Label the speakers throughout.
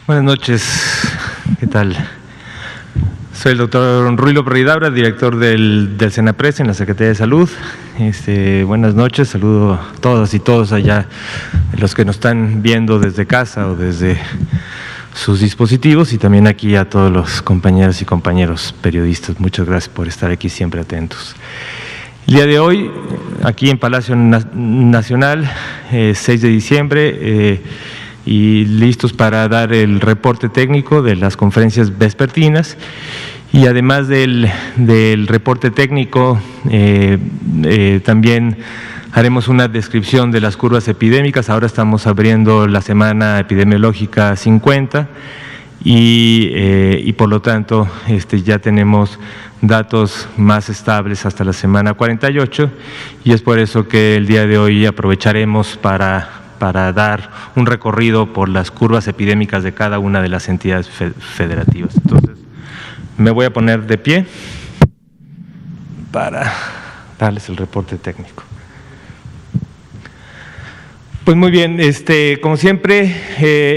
Speaker 1: Buenas noches, ¿qué tal? Soy el doctor Ruy López Ridaura, director del Senapres en la Secretaría de Salud. Buenas noches, saludo a todas y todos allá, los que nos están viendo desde casa o desde sus dispositivos, y también aquí a todos los compañeros y compañeros periodistas. Muchas gracias por estar aquí siempre atentos. El día de hoy, aquí en Palacio Nacional, 6 de diciembre, y listos para dar el reporte técnico de las conferencias vespertinas. Y además del reporte técnico, también haremos una descripción de las curvas epidémicas. Ahora estamos abriendo la semana epidemiológica 50 y por lo tanto ya tenemos datos más estables hasta la semana 48, y es por eso que el día de hoy aprovecharemos para dar un recorrido por las curvas epidémicas de cada una de las entidades federativas. Entonces, me voy a poner de pie para darles el reporte técnico. Pues muy bien, como siempre,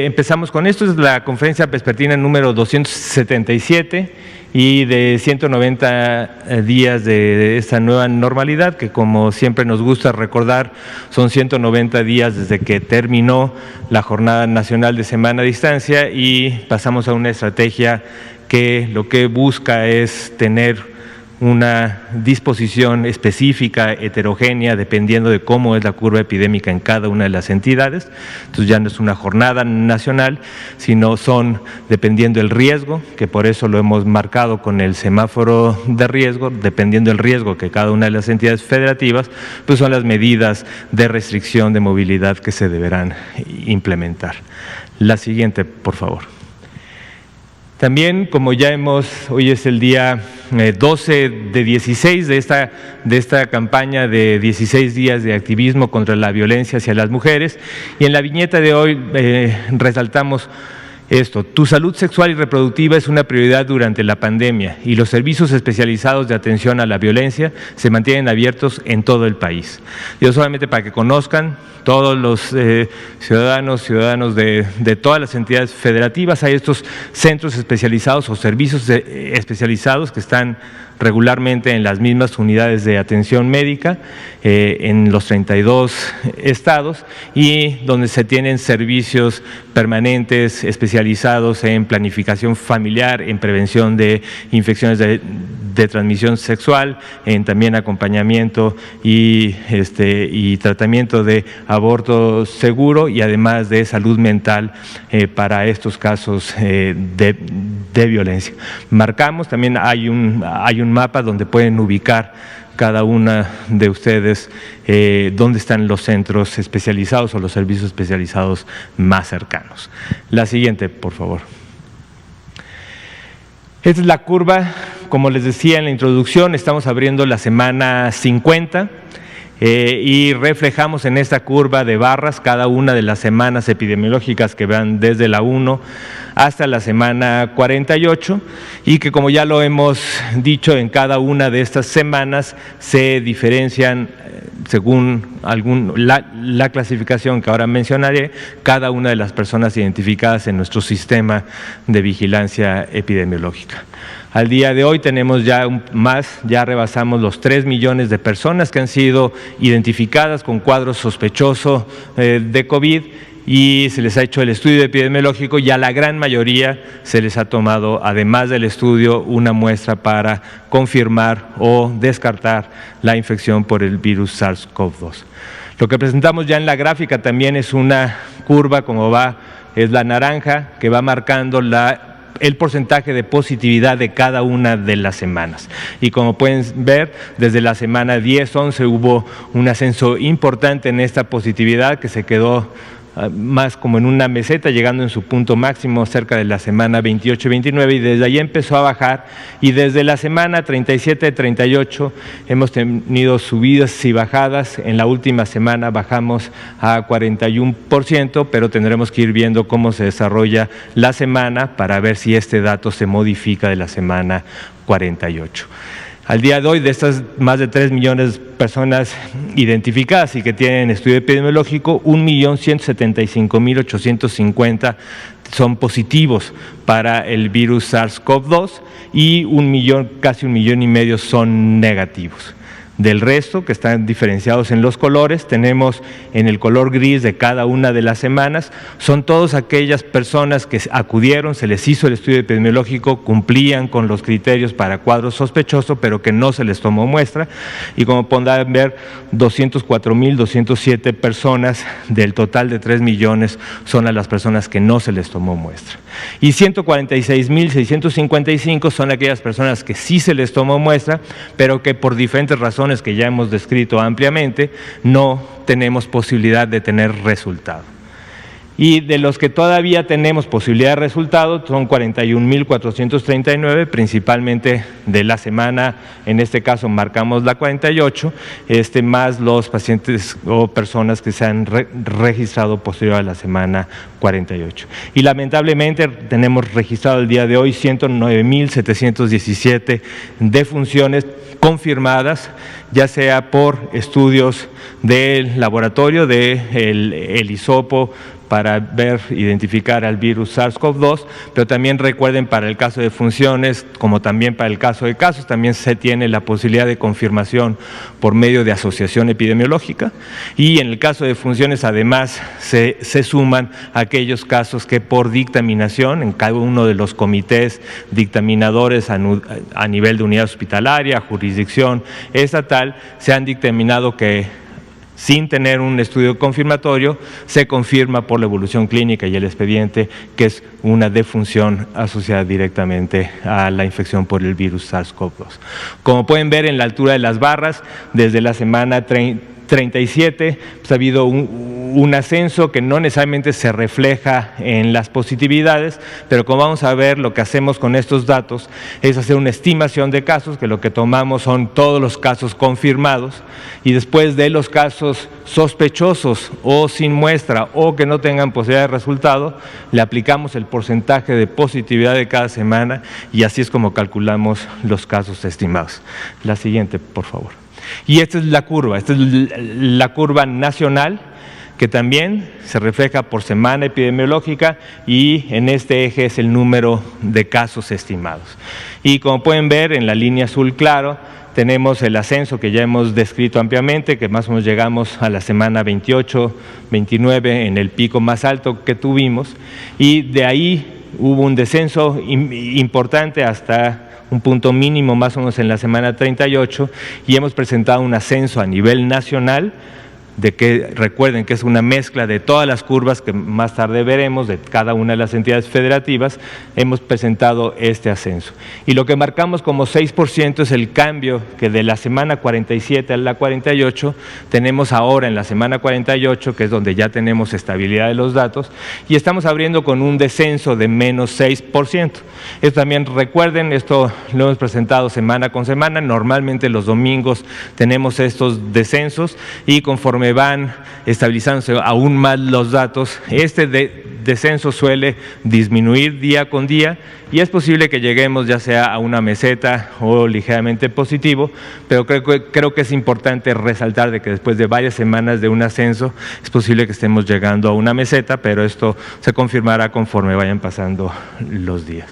Speaker 1: empezamos con esto. Es la conferencia vespertina número 277 y de 190 días de esta nueva normalidad, que como siempre nos gusta recordar, son 190 días desde que terminó la Jornada Nacional de Semana a Distancia y pasamos a una estrategia que lo que busca es tener una disposición específica, heterogénea, dependiendo de cómo es la curva epidémica en cada una de las entidades. Entonces ya no es una jornada nacional, sino son dependiendo del riesgo, que por eso lo hemos marcado con el semáforo de riesgo, dependiendo del riesgo que cada una de las entidades federativas, pues son las medidas de restricción de movilidad que se deberán implementar. La siguiente, por favor. También, como ya hoy es el día 12 de 16 de esta campaña de 16 días de activismo contra la violencia hacia las mujeres, y en la viñeta de hoy resaltamos esto: tu salud sexual y reproductiva es una prioridad durante la pandemia y los servicios especializados de atención a la violencia se mantienen abiertos en todo el país. Yo solamente para que conozcan, todos los ciudadanos de todas las entidades federativas, hay estos centros especializados o servicios especializados que están regularmente en las mismas unidades de atención médica en los 32 estados, y donde se tienen servicios permanentes especializados en planificación familiar, en prevención de infecciones de transmisión sexual, en también acompañamiento y tratamiento de aborto seguro, y además de salud mental para estos casos de violencia. Marcamos, también hay un mapa donde pueden ubicar cada una de ustedes dónde están los centros especializados o los servicios especializados más cercanos. La siguiente, por favor. Esta es la curva, como les decía en la introducción, estamos abriendo la semana 50 y reflejamos en esta curva de barras cada una de las semanas epidemiológicas que van desde la 1 hasta la semana 48, y que, como ya lo hemos dicho, en cada una de estas semanas se diferencian según la clasificación que ahora mencionaré, cada una de las personas identificadas en nuestro sistema de vigilancia epidemiológica. Al día de hoy tenemos ya rebasamos los 3 millones de personas que han sido identificadas con cuadro sospechoso de COVID, y se les ha hecho el estudio epidemiológico, y a la gran mayoría se les ha tomado, además del estudio, una muestra para confirmar o descartar la infección por el virus SARS-CoV-2. Lo que presentamos ya en la gráfica también es una curva, es la naranja, que va marcando el porcentaje de positividad de cada una de las semanas. Y como pueden ver, desde la semana 10-11 hubo un ascenso importante en esta positividad, que se quedó más como en una meseta, llegando en su punto máximo cerca de la semana 28-29, y desde ahí empezó a bajar, y desde la semana 37-38 hemos tenido subidas y bajadas. En la última semana bajamos a 41%, pero tendremos que ir viendo cómo se desarrolla la semana para ver si este dato se modifica de la semana 48. Al día de hoy, de estas más de 3 millones de personas identificadas y que tienen estudio epidemiológico, 1.175.850 son positivos para el virus SARS-CoV-2 y casi 1,5 millones son negativos. Del resto, que están diferenciados en los colores, tenemos en el color gris de cada una de las semanas, son todas aquellas personas que acudieron, se les hizo el estudio epidemiológico, cumplían con los criterios para cuadro sospechoso, pero que no se les tomó muestra, y como podrán ver, 204,207 personas del total de 3 millones son a las personas que no se les tomó muestra. Y 146,655 son aquellas personas que sí se les tomó muestra, pero que por diferentes razones que ya hemos descrito ampliamente, no tenemos posibilidad de tener resultado. Y de los que todavía tenemos posibilidad de resultado, son 41,439, principalmente de la semana, en este caso marcamos la 48, más los pacientes o personas que se han registrado posterior a la semana 48. Y lamentablemente tenemos registrado el día de hoy 109,717 defunciones confirmadas, ya sea por estudios del laboratorio, del hisopo, para identificar al virus SARS-CoV-2, pero también recuerden, para el caso de funciones, como también para el caso de casos, también se tiene la posibilidad de confirmación por medio de asociación epidemiológica, y en el caso de funciones además se suman aquellos casos que por dictaminación, en cada uno de los comités dictaminadores a nivel de unidad hospitalaria, jurisdicción estatal, se han dictaminado que sin tener un estudio confirmatorio, se confirma por la evolución clínica y el expediente que es una defunción asociada directamente a la infección por el virus SARS-CoV-2. Como pueden ver en la altura de las barras, desde la semana 37 pues ha habido un ascenso que no necesariamente se refleja en las positividades, pero como vamos a ver, lo que hacemos con estos datos es hacer una estimación de casos, que lo que tomamos son todos los casos confirmados, y después de los casos sospechosos o sin muestra o que no tengan posibilidad de resultado, le aplicamos el porcentaje de positividad de cada semana, y así es como calculamos los casos estimados. La siguiente, por favor. Y esta es la curva nacional, que también se refleja por semana epidemiológica, y en este eje es el número de casos estimados. Y como pueden ver en la línea azul claro, tenemos el ascenso que ya hemos descrito ampliamente, que más o menos llegamos a la semana 28, 29 en el pico más alto que tuvimos, y de ahí hubo un descenso importante hasta un punto mínimo más o menos en la semana 38, y hemos presentado un ascenso a nivel nacional, de que recuerden que es una mezcla de todas las curvas que más tarde veremos de cada una de las entidades federativas. Hemos presentado este ascenso. Y lo que marcamos como 6% es el cambio que de la semana 47 a la 48 tenemos ahora en la semana 48, que es donde ya tenemos estabilidad de los datos, y estamos abriendo con un descenso de menos 6%. Esto también recuerden, esto lo hemos presentado semana con semana. Normalmente los domingos tenemos estos descensos, y conforme van estabilizándose aún más los datos, este descenso suele disminuir día con día, y es posible que lleguemos ya sea a una meseta o ligeramente positivo, pero creo que es importante resaltar de que después de varias semanas de un ascenso es posible que estemos llegando a una meseta, pero esto se confirmará conforme vayan pasando los días.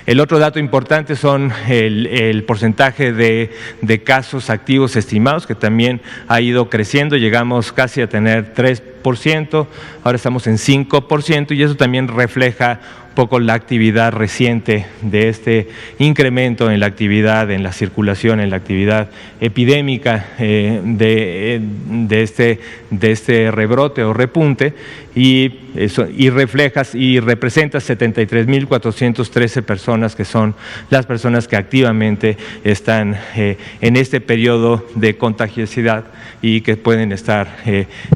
Speaker 1: El otro dato importante son el porcentaje de casos activos estimados, que también ha ido creciendo. Llegamos casi a tener 3%, ahora estamos en 5%, y eso también refleja un poco la actividad reciente de este incremento en la actividad, en la circulación, en la actividad epidémica de este rebrote o repunte, y representa 73,413 personas, que son las personas que activamente están en este periodo de contagiosidad y que pueden estar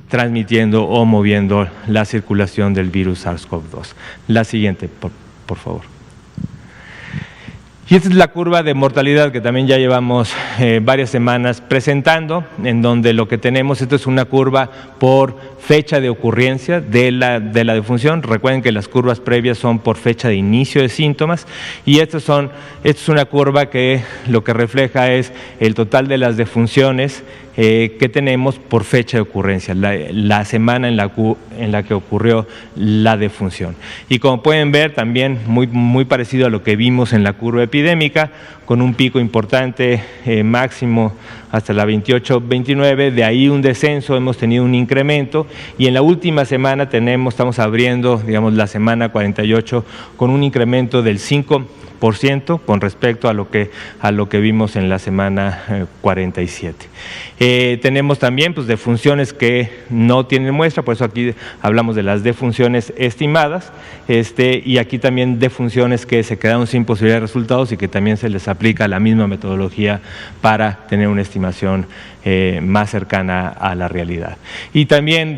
Speaker 1: transmitiendo o moviendo la circulación del virus SARS-CoV-2. La siguiente, por favor. Y esta es la curva de mortalidad que también ya llevamos varias semanas presentando, en donde lo que tenemos, esto es una curva por fecha de ocurrencia de la defunción. Recuerden que las curvas previas son por fecha de inicio de síntomas, y esta es una curva que lo que refleja es el total de las defunciones que tenemos por fecha de ocurrencia, la semana en la que ocurrió la defunción. Y como pueden ver, también muy parecido a lo que vimos en la curva epidémica, con un pico importante máximo hasta la 28-29, de ahí un descenso, hemos tenido un incremento, y en la última semana estamos abriendo, digamos, la semana 48 con un incremento del 5% con respecto a lo que vimos en la semana 47. Tenemos también pues, defunciones que no tienen muestra, por eso aquí hablamos de las defunciones estimadas, y aquí también defunciones que se quedaron sin posibilidad de resultados y que también se les aplica la misma metodología para tener una estimación más cercana a la realidad. Y también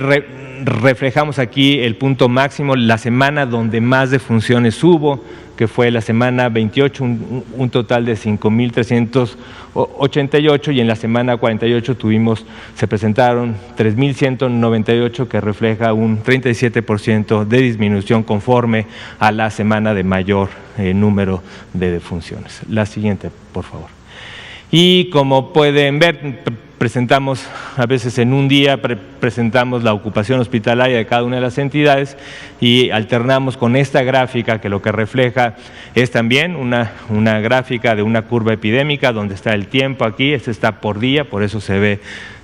Speaker 1: reflejamos aquí el punto máximo, la semana donde más defunciones hubo, que fue la semana 28, un total de 5.388, y en la semana 48 se presentaron 3.198, que refleja un 37% de disminución conforme a la semana de mayor número de defunciones. La siguiente, por favor. Y como pueden ver, presentamos a veces en un día, presentamos la ocupación hospitalaria de cada una de las entidades y alternamos con esta gráfica que lo que refleja es también una gráfica de una curva epidémica donde está el tiempo aquí, este está por día, por eso se ve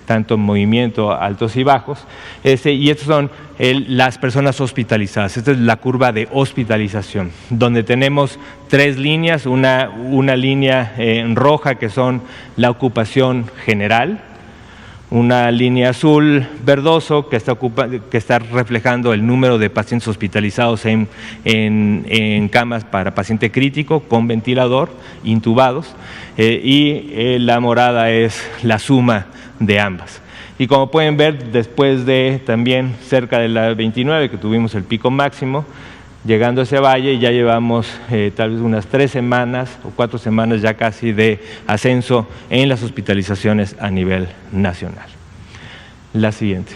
Speaker 1: tanto movimiento altos y bajos, y estas son las personas hospitalizadas. Esta es la curva de hospitalización, donde tenemos tres líneas, una línea en roja que son la ocupación general, una línea azul verdoso que está reflejando el número de pacientes hospitalizados en camas para paciente crítico con ventilador, intubados, y la morada es la suma de ambas. Y como pueden ver, después de también cerca de la 29 que tuvimos el pico máximo, llegando a ese valle ya llevamos tal vez unas 3 semanas o 4 semanas ya casi de ascenso en las hospitalizaciones a nivel nacional. La siguiente.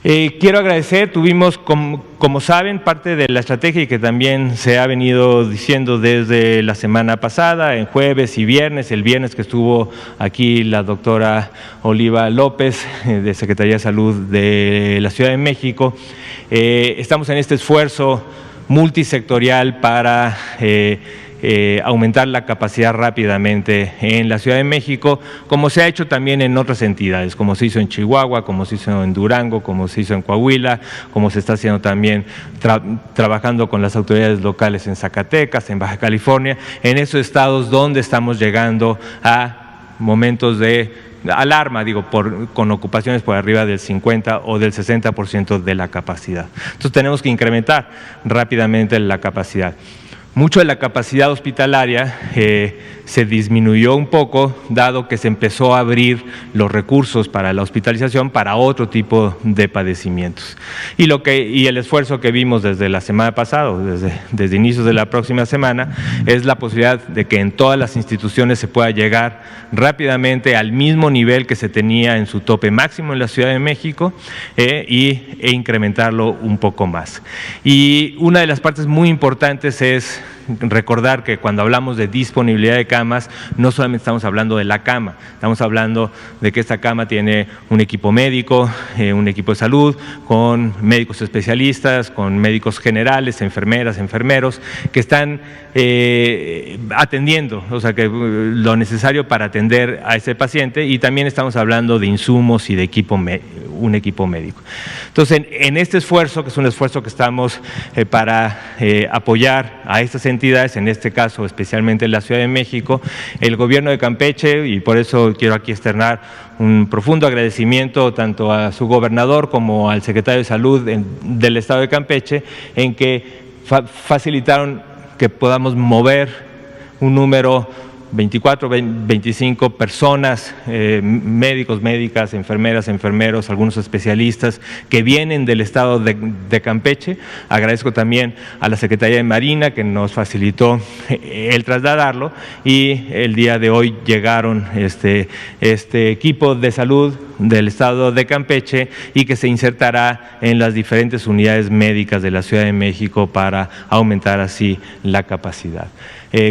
Speaker 1: Quiero agradecer, tuvimos, como saben, parte de la estrategia y que también se ha venido diciendo desde la semana pasada, en jueves y viernes, el viernes que estuvo aquí la doctora Oliva López, de Secretaría de Salud de la Ciudad de México. Estamos en este esfuerzo multisectorial para aumentar la capacidad rápidamente en la Ciudad de México, como se ha hecho también en otras entidades, como se hizo en Chihuahua, como se hizo en Durango, como se hizo en Coahuila, como se está haciendo también trabajando con las autoridades locales en Zacatecas, en Baja California, en esos estados donde estamos llegando a momentos de alarma, con ocupaciones por arriba del 50 o del 60% de la capacidad. Entonces tenemos que incrementar rápidamente la capacidad. Mucho de la capacidad hospitalaria se disminuyó un poco, dado que se empezó a abrir los recursos para la hospitalización para otro tipo de padecimientos. Y el esfuerzo que vimos desde la semana pasada, desde inicios de la próxima semana, es la posibilidad de que en todas las instituciones se pueda llegar rápidamente al mismo nivel que se tenía en su tope máximo en la Ciudad de México e incrementarlo un poco más. Y una de las partes muy importantes es recordar que cuando hablamos de disponibilidad de camas, no solamente estamos hablando de la cama, estamos hablando de que esta cama tiene un equipo médico, un equipo de salud, con médicos especialistas, con médicos generales, enfermeras, enfermeros, que están atendiendo, o sea, que lo necesario para atender a ese paciente, y también estamos hablando de insumos y de un equipo médico. Entonces, en este esfuerzo, que es un esfuerzo que estamos para apoyar a estas entidades, en este caso especialmente en la Ciudad de México, el gobierno de Campeche, y por eso quiero aquí externar un profundo agradecimiento tanto a su gobernador como al secretario de Salud del Estado de Campeche, en que facilitaron que podamos mover un número 24, 25 personas, médicos, médicas, enfermeras, enfermeros, algunos especialistas que vienen del estado de Campeche. Agradezco también a la Secretaría de Marina que nos facilitó el trasladarlo, y el día de hoy llegaron este equipo de salud del estado de Campeche y que se insertará en las diferentes unidades médicas de la Ciudad de México para aumentar así la capacidad.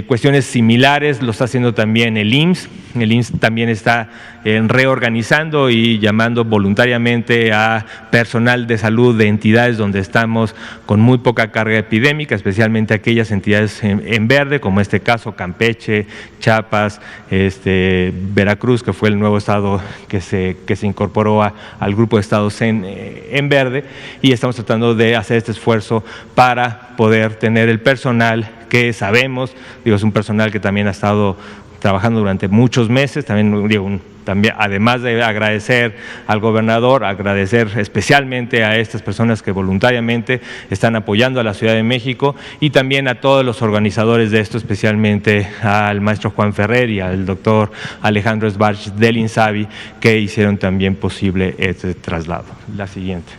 Speaker 1: Cuestiones similares lo está haciendo también el IMSS. El IMSS también está reorganizando y llamando voluntariamente a personal de salud de entidades donde estamos con muy poca carga epidémica, especialmente aquellas entidades en verde, como este caso Campeche, Chiapas, Veracruz, que fue el nuevo estado que se incorporó al grupo de estados en verde, y estamos tratando de hacer este esfuerzo para poder tener el personal que sabemos, es un personal que también ha estado trabajando durante muchos meses. También, además de agradecer al gobernador, agradecer especialmente a estas personas que voluntariamente están apoyando a la Ciudad de México, y también a todos los organizadores de esto, especialmente al maestro Juan Ferrer y al doctor Alejandro Esbarch del INSABI, que hicieron también posible este traslado. La siguiente.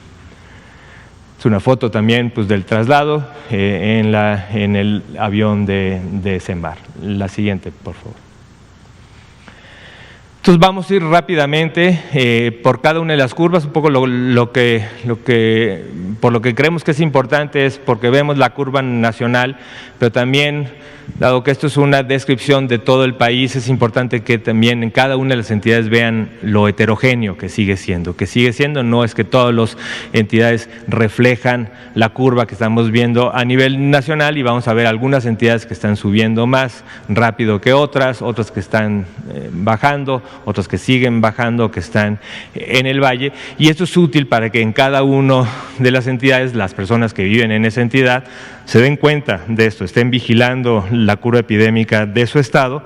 Speaker 1: Es una foto también del traslado en el avión de Sembar. La siguiente, por favor. Entonces vamos a ir rápidamente por cada una de las curvas. Un poco por lo que creemos que es importante es porque vemos la curva nacional, pero también, dado que esto es una descripción de todo el país, es importante que también en cada una de las entidades vean lo heterogéneo que sigue siendo. No es que todas las entidades reflejan la curva que estamos viendo a nivel nacional, y vamos a ver algunas entidades que están subiendo más rápido que otras que están bajando, otras que siguen bajando, que están en el valle, y esto es útil para que en cada una de las entidades, las personas que viven en esa entidad se den cuenta de esto, estén vigilando la curva epidémica de su estado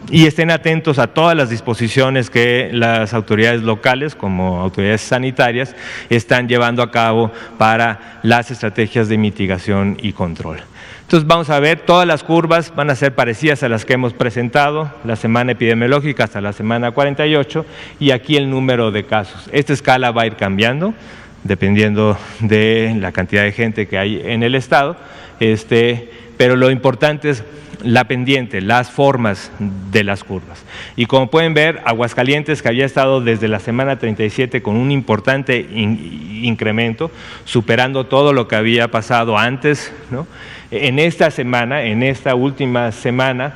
Speaker 1: y estén atentos a todas las disposiciones que las autoridades locales, como autoridades sanitarias, están llevando a cabo para las estrategias de mitigación y control. Entonces vamos a ver, todas las curvas van a ser parecidas a las que hemos presentado, la semana epidemiológica hasta la semana 48, y aquí el número de casos. Esta escala va a ir cambiando dependiendo de la cantidad de gente que hay en el estado, pero lo importante es la pendiente, las formas de las curvas. Y como pueden ver, Aguascalientes, que había estado desde la semana 37 con un importante incremento, superando todo lo que había pasado antes, ¿no? En esta última semana,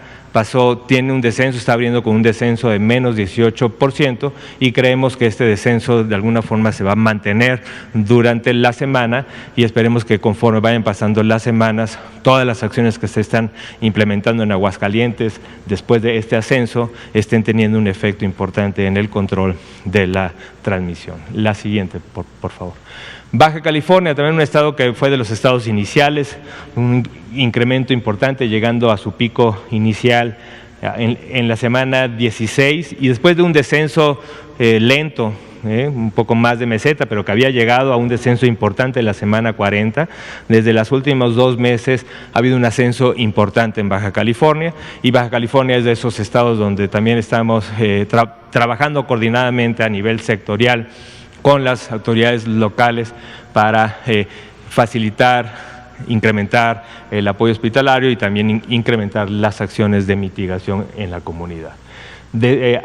Speaker 1: tiene un descenso, está abriendo con un descenso de menos 18%, y creemos que este descenso de alguna forma se va a mantener durante la semana, y esperemos que conforme vayan pasando las semanas, todas las acciones que se están implementando en Aguascalientes después de este ascenso estén teniendo un efecto importante en el control de la transmisión. La siguiente, por favor. Baja California, también un estado que fue de los estados iniciales, un incremento importante llegando a su pico inicial en la semana 16, y después de un descenso lento, un poco más de meseta, pero que había llegado a un descenso importante en la semana 40, desde los últimos 2 meses ha habido un ascenso importante en Baja California, y Baja California es de esos estados donde también estamos trabajando coordinadamente a nivel sectorial con las autoridades locales para facilitar, incrementar el apoyo hospitalario y también incrementar las acciones de mitigación en la comunidad.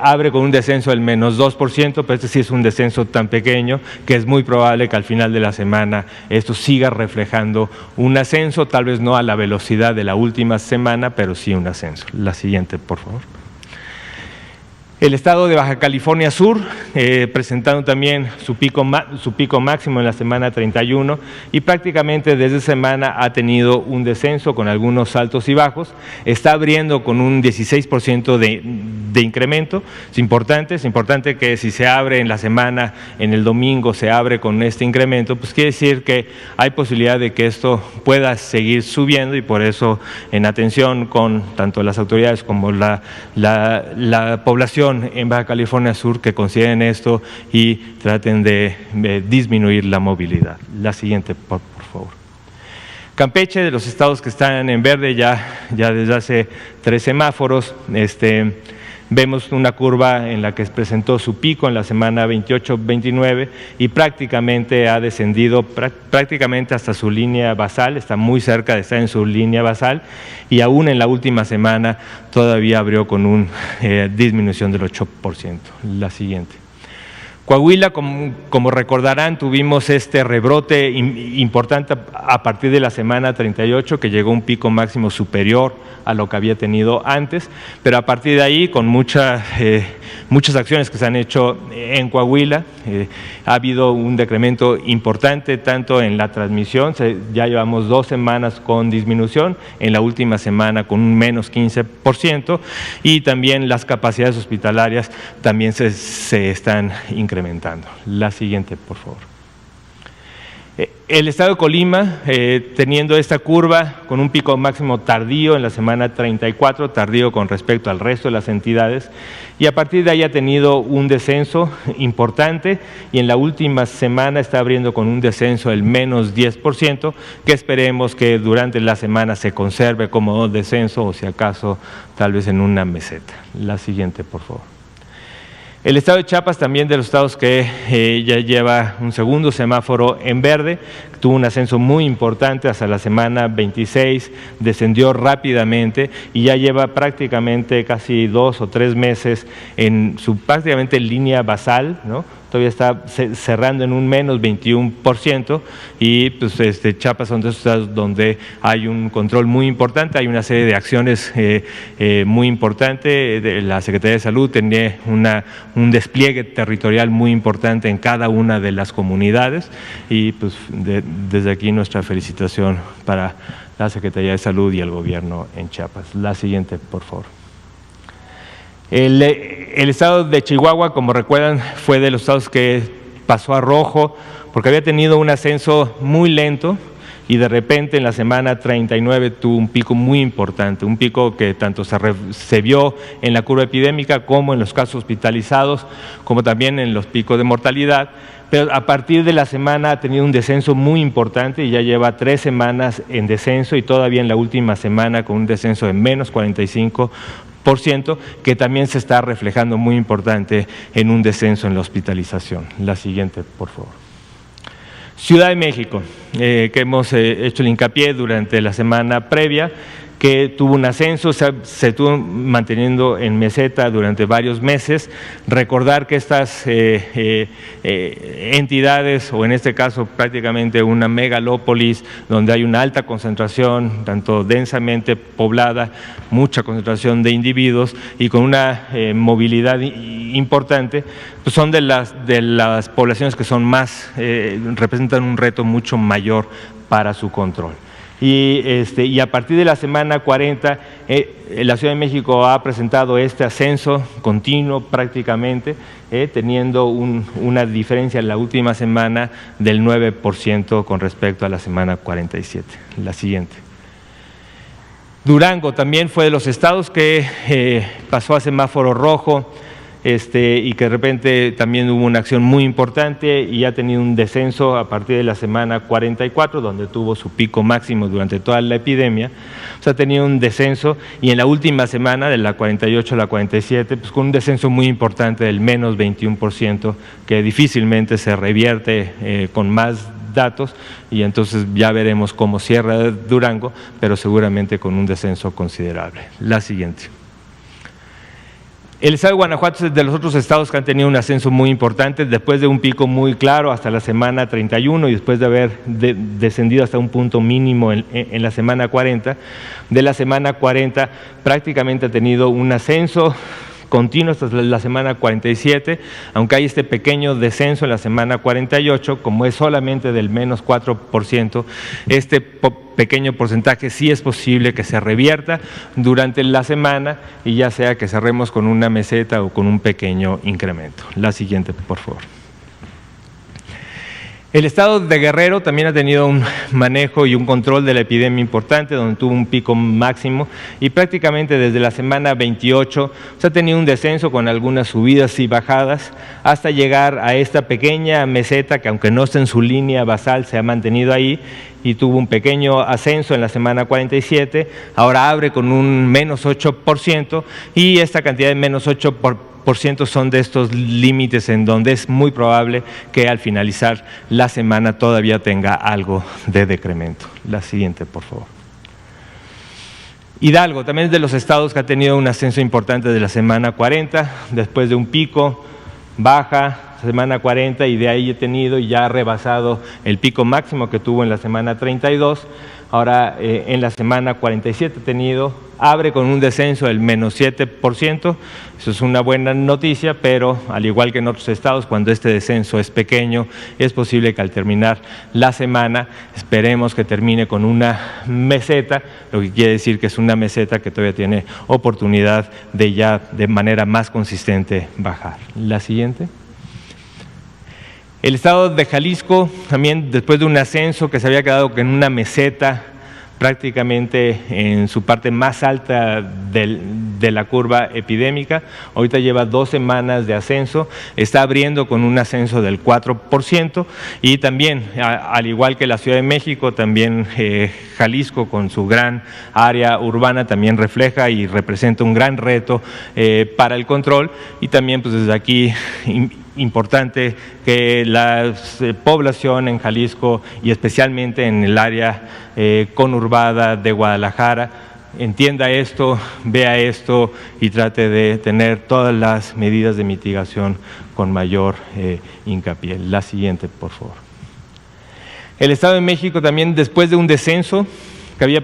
Speaker 1: Abre con un descenso del menos 2%, pero este sí es un descenso tan pequeño que es muy probable que al final de la semana esto siga reflejando un ascenso, tal vez no a la velocidad de la última semana, pero sí un ascenso. La siguiente, por favor. El estado de Baja California Sur, presentaron también su pico máximo en la semana 31, y prácticamente desde esa semana ha tenido un descenso con algunos altos y bajos. Está abriendo con un 16% de incremento. Es importante que si se abre en la semana, en el domingo se abre con este incremento, pues quiere decir que hay posibilidad de que esto pueda seguir subiendo, y por eso en atención con tanto las autoridades como la población en Baja California Sur, que consideren esto y traten de disminuir la movilidad. La siguiente, por favor. Campeche, de los estados que están en verde ya desde hace 3 semáforos, vemos una curva en la que presentó su pico en la semana 28-29 y prácticamente ha descendido prácticamente hasta su línea basal, está muy cerca de estar en su línea basal, y aún en la última semana todavía abrió con una disminución del 8%. La siguiente. Coahuila, como recordarán, tuvimos este rebrote importante a partir de la semana 38, que llegó a un pico máximo superior a lo que había tenido antes, pero a partir de ahí, con muchas acciones que se han hecho en Coahuila, ha habido un decremento importante tanto en la transmisión, ya llevamos 2 semanas con disminución, en la última semana con un menos 15%, y también las capacidades hospitalarias también se están incrementando. La siguiente, por favor. El estado de Colima, teniendo esta curva con un pico máximo tardío en la semana 34, tardío con respecto al resto de las entidades, y a partir de ahí ha tenido un descenso importante, y en la última semana está abriendo con un descenso del menos 10%, que esperemos que durante la semana se conserve como descenso, o si acaso tal vez en una meseta. La siguiente, por favor. El estado de Chiapas, también de los estados que ya lleva un segundo semáforo en verde, tuvo un ascenso muy importante hasta la semana 26, descendió rápidamente y ya lleva prácticamente casi 2 o 3 meses en su prácticamente línea basal, ¿no? Todavía está cerrando en un menos 21%, y pues Chiapas son de esos estados donde hay un control muy importante, hay una serie de acciones muy importante. La Secretaría de Salud tenía un despliegue territorial muy importante en cada una de las comunidades, y pues desde aquí nuestra felicitación para la Secretaría de Salud y el gobierno en Chiapas. La siguiente, por favor. El estado de Chihuahua, como recuerdan, fue de los estados que pasó a rojo porque había tenido un ascenso muy lento, y de repente en la semana 39 tuvo un pico muy importante, un pico que tanto se vio en la curva epidémica como en los casos hospitalizados, como también en los picos de mortalidad. Pero a partir de la semana ha tenido un descenso muy importante y ya lleva 3 semanas en descenso, y todavía en la última semana con un descenso de menos 45%, que también se está reflejando muy importante en un descenso en la hospitalización. La siguiente, por favor. Ciudad de México, que hemos hecho el hincapié durante la semana previa, que tuvo un ascenso, se estuvo manteniendo en meseta durante varios meses. Recordar que estas entidades, o en este caso prácticamente una megalópolis, donde hay una alta concentración, tanto densamente poblada, mucha concentración de individuos y con una movilidad importante, pues son de las poblaciones que son más, representan un reto mucho mayor para su control. Y a partir de la semana 40, la Ciudad de México ha presentado este ascenso continuo prácticamente, teniendo una diferencia en la última semana del 9% con respecto a la semana 47. La siguiente. Durango también fue de los estados que pasó a semáforo rojo, y que de repente también hubo una acción muy importante y ha tenido un descenso a partir de la semana 44, donde tuvo su pico máximo durante toda la epidemia. O sea, ha tenido un descenso, y en la última semana, de la 48 a la 47, pues con un descenso muy importante del menos 21%, que difícilmente se revierte con más datos, y entonces ya veremos cómo cierra Durango, pero seguramente con un descenso considerable. La siguiente. El estado de Guanajuato es de los otros estados que han tenido un ascenso muy importante, después de un pico muy claro hasta la semana 31 y después de haber descendido hasta un punto mínimo en la semana 40. De la semana 40 prácticamente ha tenido un ascenso continuo hasta la semana 47, aunque hay este pequeño descenso en la semana 48, como es solamente del menos 4%, este pequeño porcentaje sí es posible que se revierta durante la semana, y ya sea que cerremos con una meseta o con un pequeño incremento. La siguiente, por favor. El estado de Guerrero también ha tenido un manejo y un control de la epidemia importante, donde tuvo un pico máximo, y prácticamente desde la semana 28 se ha tenido un descenso con algunas subidas y bajadas hasta llegar a esta pequeña meseta que, aunque no esté en su línea basal, se ha mantenido ahí, y tuvo un pequeño ascenso en la semana 47, ahora abre con un menos 8%, y esta cantidad de menos 8% son de estos límites en donde es muy probable que al finalizar la semana todavía tenga algo de decremento. La siguiente, por favor. Hidalgo también es de los estados que ha tenido un ascenso importante de la semana 40, después de un pico, baja, semana 40 y de ahí he tenido y ya ha rebasado el pico máximo que tuvo en la semana 32. Ahora en la semana 47 abre con un descenso del menos 7%, eso es una buena noticia, pero al igual que en otros estados, cuando este descenso es pequeño, es posible que al terminar la semana, esperemos que termine con una meseta, lo que quiere decir que es una meseta que todavía tiene oportunidad de ya de manera más consistente bajar. La siguiente. El estado de Jalisco, también después de un ascenso que se había quedado en una meseta prácticamente en su parte más alta de la curva epidémica, ahorita lleva 2 semanas de ascenso, está abriendo con un ascenso del 4% y también, al igual que la Ciudad de México, también Jalisco con su gran área urbana también refleja y representa un gran reto para el control y también pues desde aquí importante que la población en Jalisco y especialmente en el área conurbada de Guadalajara entienda esto, vea esto y trate de tener todas las medidas de mitigación con mayor hincapié. La siguiente, por favor. El Estado de México también, después de un descenso que había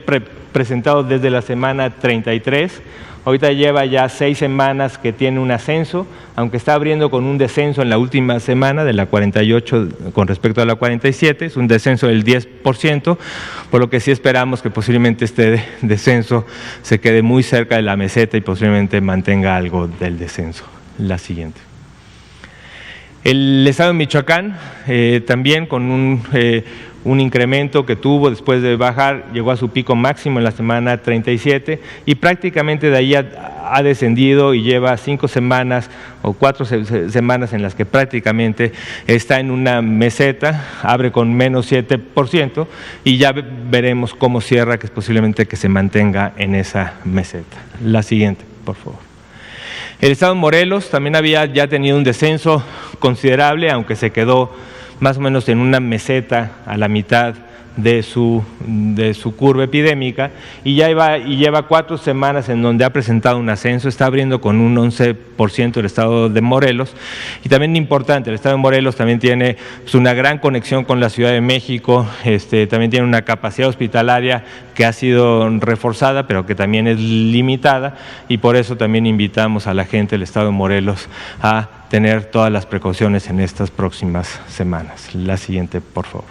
Speaker 1: presentado desde la semana 33, ahorita lleva ya 6 semanas que tiene un ascenso, aunque está abriendo con un descenso en la última semana de la 48 con respecto a la 47, es un descenso del 10%, por lo que sí esperamos que posiblemente este descenso se quede muy cerca de la meseta y posiblemente mantenga algo del descenso. La siguiente. El estado de Michoacán también con un incremento que tuvo después de bajar, llegó a su pico máximo en la semana 37 y prácticamente de ahí ha descendido y lleva 5 semanas o 4 semanas en las que prácticamente está en una meseta, abre con menos 7% y ya veremos cómo cierra, que es posiblemente que se mantenga en esa meseta. La siguiente, por favor. El estado de Morelos también había ya tenido un descenso considerable, aunque se quedó más o menos en una meseta a la mitad de su curva epidémica y lleva 4 semanas en donde ha presentado un ascenso, está abriendo con un 11% el estado de Morelos y también importante, el estado de Morelos también tiene pues, una gran conexión con la Ciudad de México, también tiene una capacidad hospitalaria que ha sido reforzada pero que también es limitada y por eso también invitamos a la gente del estado de Morelos a tener todas las precauciones en estas próximas semanas. La siguiente, por favor.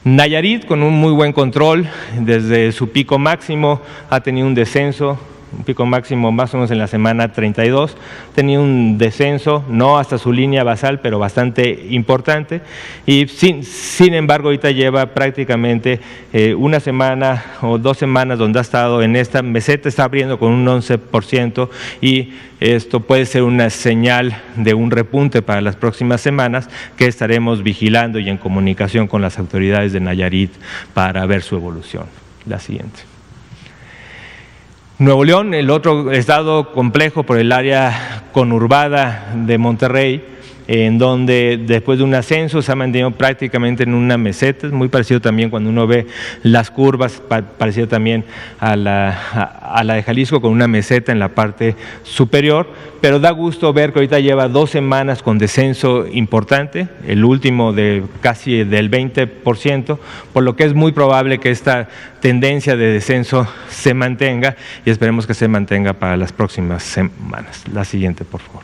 Speaker 1: Nayarit, con un muy buen control, desde su pico máximo ha tenido un descenso, un pico máximo más o menos en la semana 32, tenía un descenso, no hasta su línea basal, pero bastante importante, y sin embargo ahorita lleva prácticamente una semana o 2 semanas donde ha estado en esta meseta, está abriendo con un 11% y esto puede ser una señal de un repunte para las próximas semanas que estaremos vigilando y en comunicación con las autoridades de Nayarit para ver su evolución. La siguiente. Nuevo León, el otro estado complejo por el área conurbada de Monterrey, en donde después de un ascenso se ha mantenido prácticamente en una meseta, es muy parecido también cuando uno ve las curvas, parecido también a la de Jalisco con una meseta en la parte superior, pero da gusto ver que ahorita lleva 2 semanas con descenso importante, el último de casi del 20%, por lo que es muy probable que esta tendencia de descenso se mantenga y esperemos que se mantenga para las próximas semanas. La siguiente, por favor.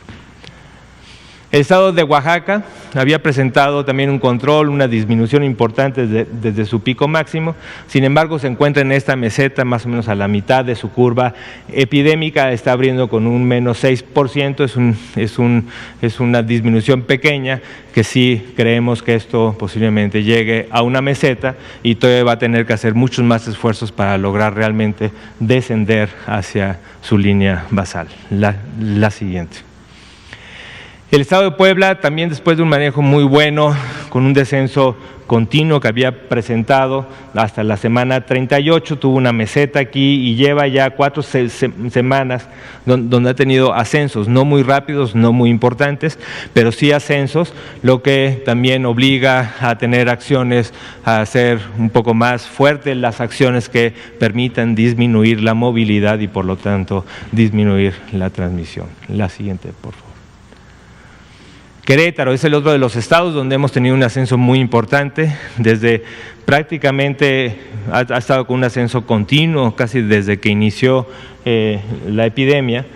Speaker 1: El estado de Oaxaca había presentado también un control, una disminución importante desde su pico máximo, sin embargo se encuentra en esta meseta más o menos a la mitad de su curva epidémica, está abriendo con un menos 6%, es una disminución pequeña que sí creemos que esto posiblemente llegue a una meseta y todavía va a tener que hacer muchos más esfuerzos para lograr realmente descender hacia su línea basal. La siguiente. El estado de Puebla también después de un manejo muy bueno, con un descenso continuo que había presentado hasta la semana 38, tuvo una meseta aquí y lleva ya 4 semanas donde ha tenido ascensos, no muy rápidos, no muy importantes, pero sí ascensos, lo que también obliga a tener acciones, a hacer un poco más fuertes las acciones que permitan disminuir la movilidad y por lo tanto disminuir la transmisión. La siguiente, por favor. Querétaro es el otro de los estados donde hemos tenido un ascenso muy importante, desde prácticamente ha estado con un ascenso continuo casi desde que inició la epidemia.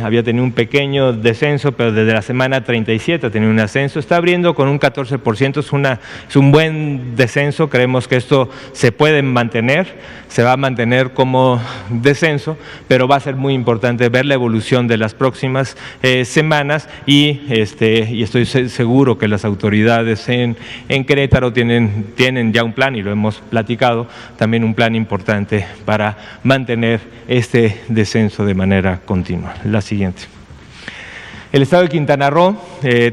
Speaker 1: Había tenido un pequeño descenso, pero desde la semana 37 ha tenido un ascenso, está abriendo con un 14%, es un buen descenso, creemos que esto se puede mantener, se va a mantener como descenso, pero va a ser muy importante ver la evolución de las próximas semanas y estoy seguro que las autoridades en Querétaro tienen ya un plan, y lo hemos platicado, también un plan importante para mantener este descenso de manera continua. La siguiente. El estado de Quintana Roo,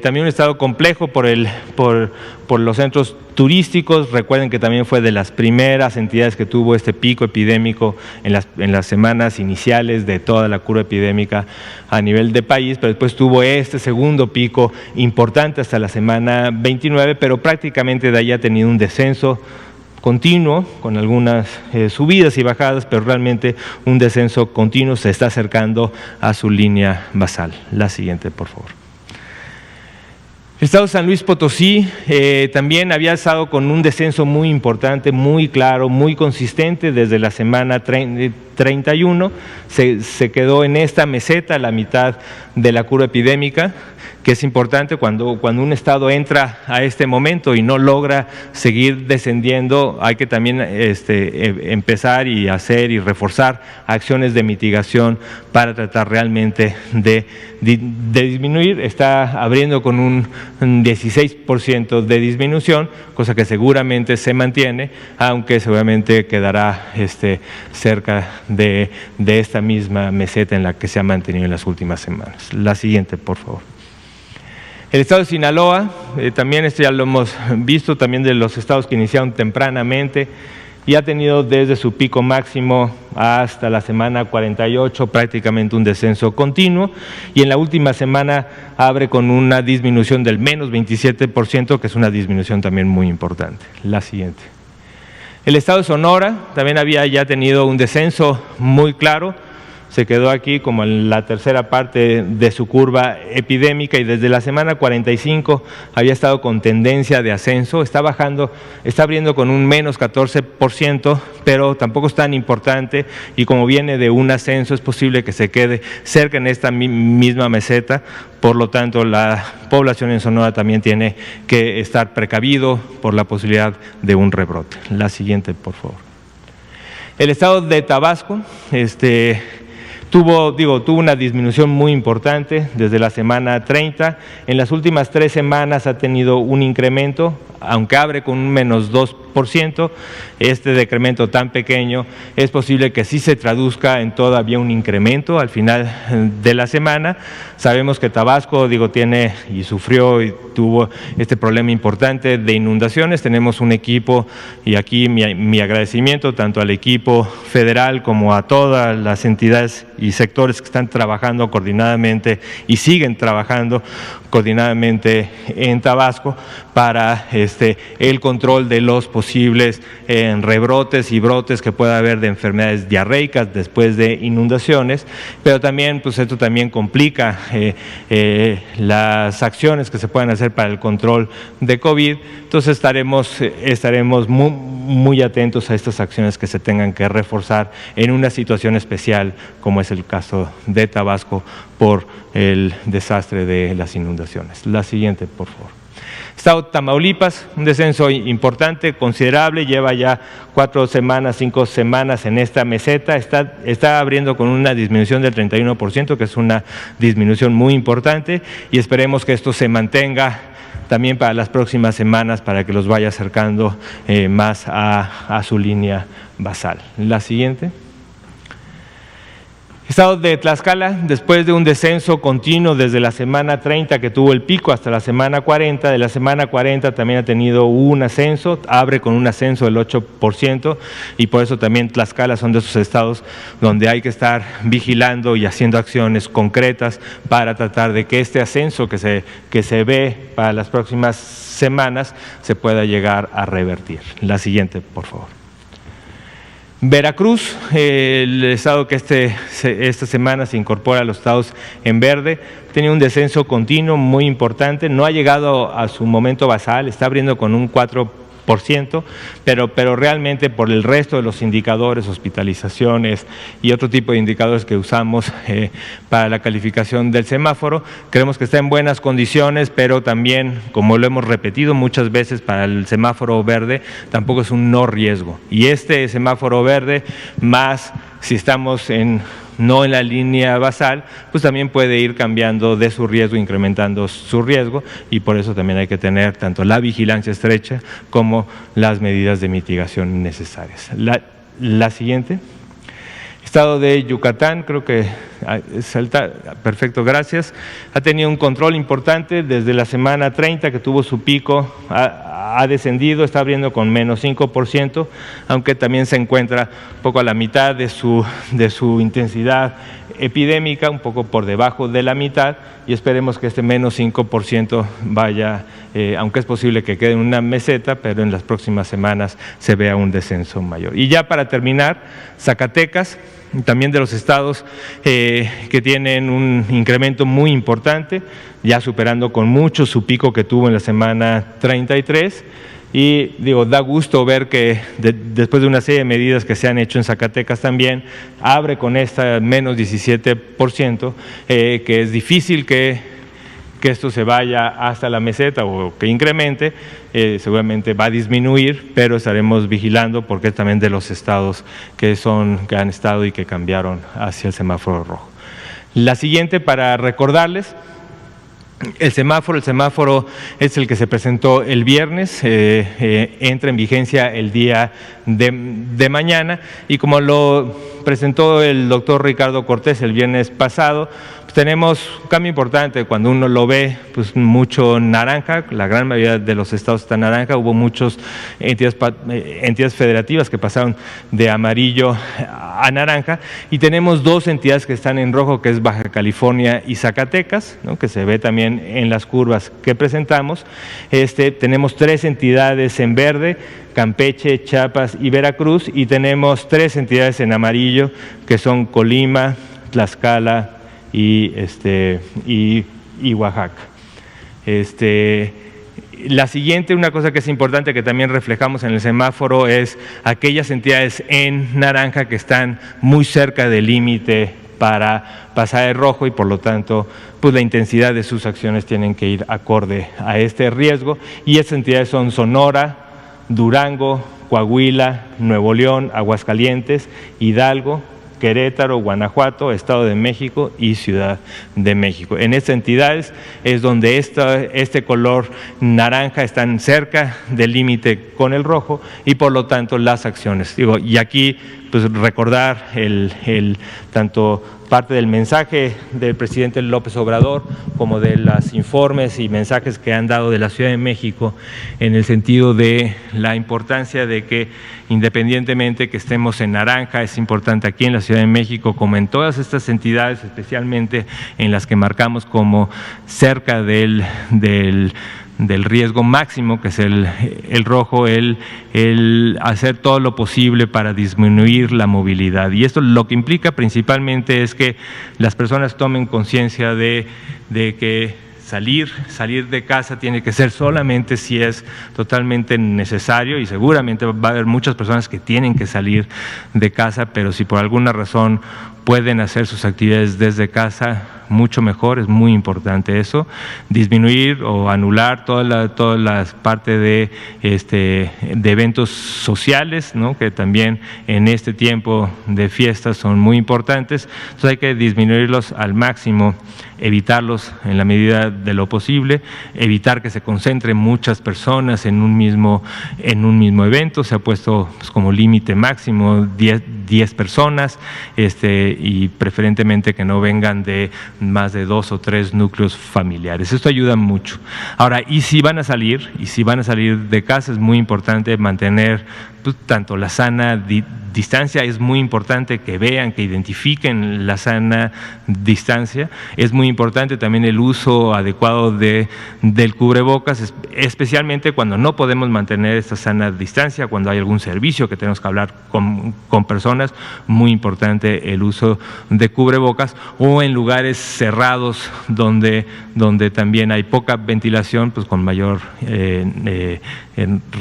Speaker 1: también un estado complejo por los centros turísticos. Recuerden que también fue de las primeras entidades que tuvo este pico epidémico en las semanas iniciales de toda la curva epidémica a nivel de país, pero después tuvo este segundo pico importante hasta la semana 29, pero prácticamente de ahí ha tenido un descenso continuo, con algunas subidas y bajadas, pero realmente un descenso continuo, se está acercando a su línea basal. La siguiente, por favor. El estado de San Luis Potosí también había estado con un descenso muy importante, muy claro, muy consistente desde la semana 31, se quedó en esta meseta, la mitad de la curva epidémica, que es importante cuando un estado entra a este momento y no logra seguir descendiendo, hay que también empezar y hacer y reforzar acciones de mitigación para tratar realmente de disminuir. Está abriendo con un 16% de disminución, cosa que seguramente se mantiene, aunque seguramente quedará cerca de esta misma meseta en la que se ha mantenido en las últimas semanas. La siguiente, por favor. El estado de Sinaloa, también esto ya lo hemos visto, también de los estados que iniciaron tempranamente, y ha tenido desde su pico máximo hasta la semana 48 prácticamente un descenso continuo, y en la última semana abre con una disminución del menos 27%, que es una disminución también muy importante. La siguiente. El estado de Sonora también había ya tenido un descenso muy claro, se quedó aquí como en la tercera parte de su curva epidémica y desde la semana 45 había estado con tendencia de ascenso, está bajando, está abriendo con un menos 14%, pero tampoco es tan importante y como viene de un ascenso es posible que se quede cerca en esta misma meseta, por lo tanto la población en Sonora también tiene que estar precavido por la posibilidad de un rebrote. La siguiente, por favor. El estado de Tabasco, tuvo una disminución muy importante desde la semana 30, en las últimas 3 semanas ha tenido un incremento, aunque abre con un menos 2%, este decremento tan pequeño es posible que sí se traduzca en todavía un incremento al final de la semana. Sabemos que Tabasco, tiene y sufrió y tuvo este problema importante de inundaciones, tenemos un equipo y aquí mi agradecimiento tanto al equipo federal como a todas las entidades y sectores que están trabajando coordinadamente y siguen trabajando coordinadamente en Tabasco para el control de los posibles rebrotes y brotes que pueda haber de enfermedades diarreicas después de inundaciones, pero también esto también complica las acciones que se pueden hacer para el control de COVID, entonces estaremos muy atentos a estas acciones que se tengan que reforzar en una situación especial como es el caso de Tabasco por el desastre de las inundaciones. La siguiente, por favor. Estado de Tamaulipas, un descenso importante, considerable, lleva ya 4 semanas, 5 semanas en esta meseta, está abriendo con una disminución del 31%, que es una disminución muy importante, y esperemos que esto se mantenga también para las próximas semanas para que los vaya acercando más a su línea basal. La siguiente. Estado de Tlaxcala, después de un descenso continuo desde la semana 30 que tuvo el pico hasta la semana 40, de la semana 40 también ha tenido un ascenso, abre con un ascenso del 8% y por eso también Tlaxcala son de esos estados donde hay que estar vigilando y haciendo acciones concretas para tratar de que este ascenso que se ve para las próximas semanas se pueda llegar a revertir. La siguiente, por favor. Veracruz, el estado que esta semana se incorpora a los estados en verde, tiene un descenso continuo muy importante, no ha llegado a su momento basal, está abriendo con un 4%, pero realmente por el resto de los indicadores, hospitalizaciones y otro tipo de indicadores que usamos para la calificación del semáforo, creemos que está en buenas condiciones, pero también, como lo hemos repetido muchas veces, para el semáforo verde tampoco es un no riesgo. Y este semáforo verde, más si estamos no en la línea basal, pues también puede ir cambiando de su riesgo, incrementando su riesgo, y por eso también hay que tener tanto la vigilancia estrecha como las medidas de mitigación necesarias. La siguiente. Estado de Yucatán, creo que salta, perfecto, gracias. Ha tenido un control importante desde la semana 30 que tuvo su pico, ha descendido, está abriendo con menos 5%, aunque también se encuentra un poco a la mitad de su intensidad epidémica, un poco por debajo de la mitad, y esperemos que este menos 5% vaya, aunque es posible que quede en una meseta, pero en las próximas semanas se vea un descenso mayor. Y ya para terminar, Zacatecas, también de los estados que tienen un incremento muy importante, ya superando con mucho su pico que tuvo en la semana 33, y da gusto ver que después de una serie de medidas que se han hecho en Zacatecas también, abre con esta menos 17%, que es difícil que esto se vaya hasta la meseta o que incremente, seguramente va a disminuir, pero estaremos vigilando porque es también de los estados que han estado y que cambiaron hacia el semáforo rojo. La siguiente, para recordarles, el semáforo es el que se presentó el viernes, entra en vigencia el día de mañana, y como lo presentó el doctor Ricardo Cortés el viernes pasado, tenemos un cambio importante. Cuando uno lo ve, pues mucho naranja, la gran mayoría de los estados está naranja, hubo muchas entidades federativas que pasaron de amarillo a naranja, y tenemos dos entidades que están en rojo, que es Baja California y Zacatecas, ¿no?, que se ve también en las curvas que presentamos. Tenemos 3 entidades en verde, Campeche, Chiapas y Veracruz, y tenemos 3 entidades en amarillo, que son Colima, Tlaxcala y Oaxaca. La siguiente, una cosa que es importante que también reflejamos en el semáforo, es aquellas entidades en naranja que están muy cerca del límite para pasar el rojo, y por lo tanto pues la intensidad de sus acciones tienen que ir acorde a este riesgo, y esas entidades son Sonora, Durango, Coahuila, Nuevo León, Aguascalientes, Hidalgo, Querétaro, Guanajuato, Estado de México y Ciudad de México. En estas entidades es donde este color naranja están cerca del límite con el rojo, y por lo tanto las acciones. Y aquí pues recordar tanto parte del mensaje del presidente López Obrador como de los informes y mensajes que han dado de la Ciudad de México, en el sentido de la importancia de que, independientemente que estemos en naranja, es importante aquí en la Ciudad de México, como en todas estas entidades, especialmente en las que marcamos como cerca del riesgo máximo, que es el rojo, el hacer todo lo posible para disminuir la movilidad. Y esto lo que implica principalmente es que las personas tomen conciencia de que salir de casa tiene que ser solamente si es totalmente necesario, y seguramente va a haber muchas personas que tienen que salir de casa, pero si por alguna razón pueden hacer sus actividades desde casa, mucho mejor. Es muy importante eso, disminuir o anular toda la parte de eventos sociales, ¿no?, que también en este tiempo de fiestas son muy importantes. Entonces hay que disminuirlos al máximo, evitarlos en la medida de lo posible, evitar que se concentren muchas personas en un mismo evento. Se ha puesto pues como límite máximo 10 10 personas, y preferentemente que no vengan de más de 2 o 3 núcleos familiares. Esto ayuda mucho. Ahora, y si van a salir de casa, es muy importante mantener pues, tanto la sana distancia, es muy importante que vean, que identifiquen la sana distancia, es muy importante también el uso adecuado del cubrebocas, especialmente cuando no podemos mantener esta sana distancia, cuando hay algún servicio que tenemos que hablar con personas, muy importante el uso de cubrebocas, o en lugares cerrados donde también hay poca ventilación, pues con mayor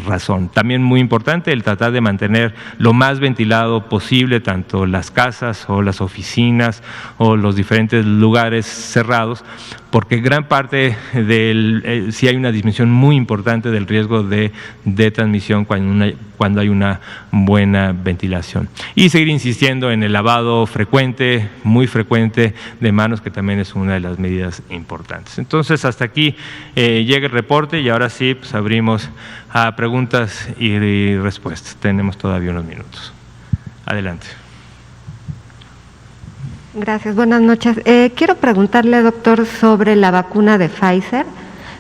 Speaker 1: razón. También muy importante el tratar de mantener lo más ventilado posible tanto las casas o las oficinas o los diferentes lugares cerrados, porque gran parte sí hay una disminución muy importante del riesgo de transmisión cuando hay una buena ventilación. Y seguir insistiendo en el lavado frecuente, muy frecuente de manos, que también es una de las medidas importantes. Entonces, hasta aquí llega el reporte y ahora sí pues, abrimos a preguntas y respuestas. Tenemos todavía unos minutos. Adelante.
Speaker 2: Gracias, buenas noches. Quiero preguntarle, doctor, sobre la vacuna de Pfizer.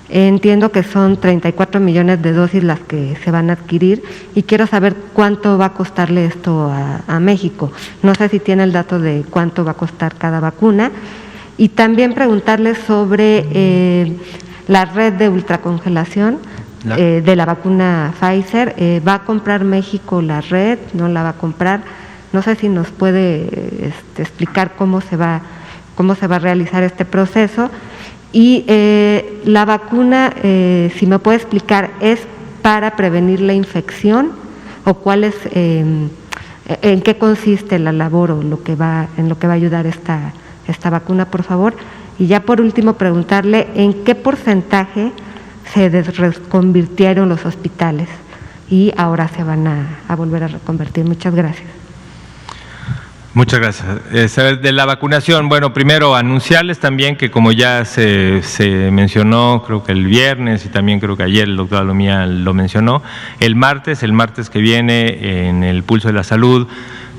Speaker 2: Entiendo que son 34 millones de dosis las que se van a adquirir y quiero saber cuánto va a costarle esto a México. No sé si tiene el dato de cuánto va a costar cada vacuna. Y también preguntarle sobre la red de ultracongelación de la vacuna Pfizer. ¿Va a comprar México la red? ¿No la va a comprar? No sé si nos puede explicar cómo se va a realizar este proceso. Y la vacuna, si me puede explicar, ¿es para prevenir la infección o cuál es, en qué consiste la labor o en lo que va a ayudar esta vacuna, por favor? Y ya por último preguntarle en qué porcentaje se reconvirtieron los hospitales y ahora se van a volver a reconvertir. Muchas gracias.
Speaker 1: Muchas gracias. De la vacunación, bueno, primero anunciarles también que como ya se mencionó, creo que el viernes y también creo que ayer el doctor Alomía lo mencionó, el martes que viene en el Pulso de la Salud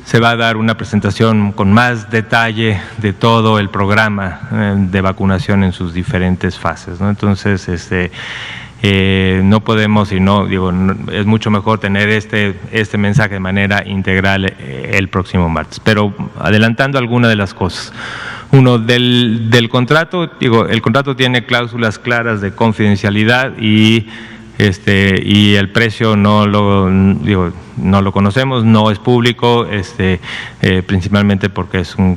Speaker 1: se va a dar una presentación con más detalle de todo el programa de vacunación en sus diferentes fases, ¿no? Entonces, no podemos, es mucho mejor tener este mensaje de manera integral el próximo martes. Pero adelantando algunas de las cosas. Uno, del contrato, el contrato tiene cláusulas claras de confidencialidad y el precio no lo conocemos, no es público, principalmente porque es un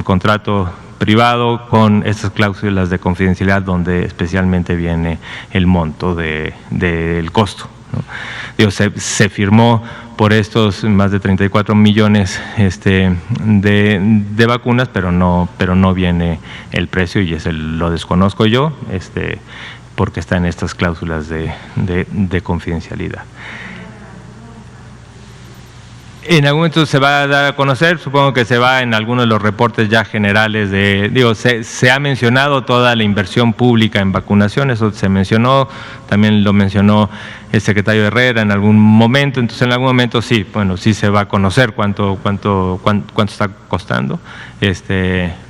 Speaker 1: contrato privado con estas cláusulas de confidencialidad donde especialmente viene el monto del costo, ¿no? Se firmó por estos más de 34 millones de vacunas, pero no viene el precio y lo desconozco yo, porque está en estas cláusulas de confidencialidad. En algún momento se va a dar a conocer, supongo que se va en algunos de los reportes ya generales se ha mencionado toda la inversión pública en vacunación, eso se mencionó, también lo mencionó el secretario Herrera en algún momento, entonces en algún momento sí se va a conocer cuánto está costando,